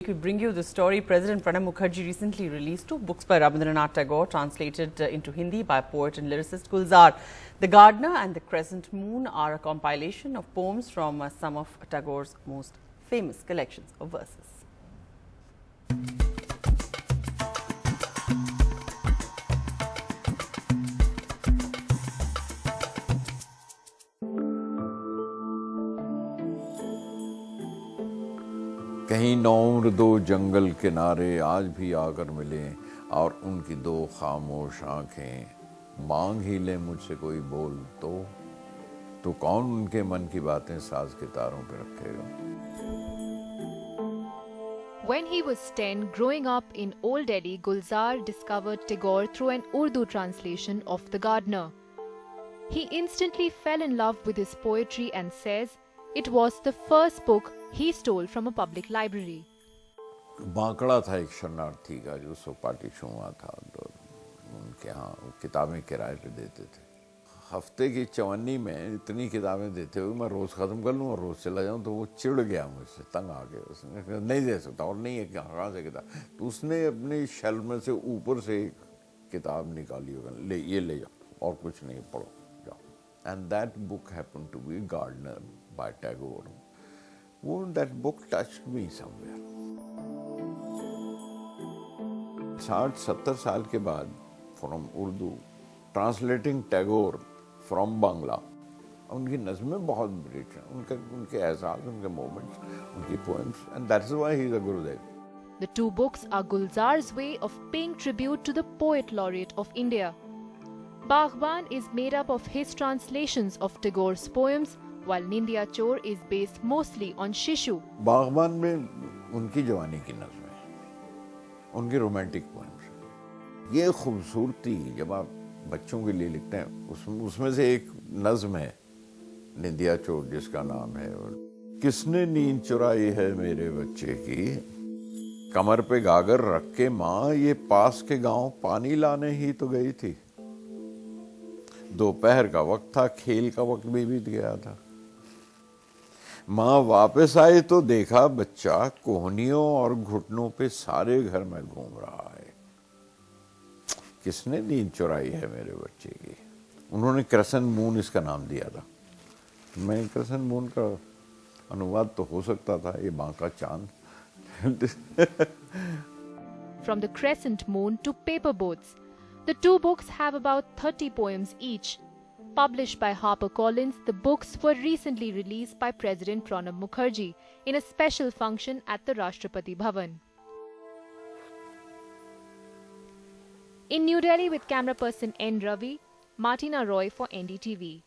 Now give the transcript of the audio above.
We bring you the story. President Pranab Mukherjee recently released 2 books by Rabindranath Tagore, translated into Hindi by poet and lyricist Gulzar. The Gardener and the Crescent Moon are a compilation of poems from some of Tagore's most famous collections of verses. कहीं नौम्र दो जंगल किनारे आज भी आकर मिले और उनकी 2 खामोश आंखें मांग ही ले मुझसे कोई बोल तो कौन उनके मन की बातें साज के तारों पे रखेगा. When he was 10, growing up in Old Delhi, Gulzar discovered Tagore through an Urdu translation of The Gardener. He instantly fell in love with his poetry and says it was the first book he stole from a public library. बांकड़ा था एक शरणार्थी का जो partition हुआ था, तो उनके यहाँ किताबें किराए पे देते थे. हफ्ते की चवन्नी में इतनी किताबें देते हुए मैं रोज़ ख़त्म कर लूँ और रोज़ चला जाऊँ, तो वो चिढ़ गया मुझसे, तंग आ गया. उसने कहा नहीं दे सकता, और नहीं है कहाँ से किताब. तो उसने अपने शेल्फ में से ऊपर से एक किताब निकाली होगा, ले ये ले जाओ और कुछ नहीं, पढ़ो जाओ. And that book happen to be gardener by Tagore. That book touched me somewhere. 60-70 साल के बाद from Urdu, translating Tagore from Bangla, उनकी नज़में बहुत रिच हैं, उनके एहसास, उनके मोमेंट्स, उनकी poems, and that's why he is a Gurudev. The 2 books are Gulzar's way of paying tribute to the poet laureate of India. Baghban is made up of his translations of Tagore's poems, while Nindiya Chor is based mostly on Shishu. बागबान में उनकी जवानी की नज़में, उनकी romantic poems. ये खूबसूरती जब आप बच्चों के लिए लिखते हैं, उसमें से एक नज़म है निंदिया चोर, जिसका नाम है किसने नींद चुराई है मेरे बच्चे की, कमर पे गागर रख के माँ ये पास के गांव पानी लाने ही तो गई थी. दोपहर का वक्त था, खेल का वक्त भी बीत गया था. माँ वापस आई तो देखा बच्चा कोहनियों और घुटनों पे सारे घर में घूम रहा है. किसने नींद चुराई है मेरे बच्चे की. उन्होंने क्रेसेंट मून इसका नाम दिया था. मैं क्रेसेंट मून का अनुवाद तो हो सकता था ये बांका चांद. From the crescent moon to paper boats, the 2 books have about 30 poems each. Published by HarperCollins, the books were recently released by President Pranab Mukherjee in a special function at the Rashtrapati Bhavan. In New Delhi with camera person N. Ravi, Martina Roy for NDTV.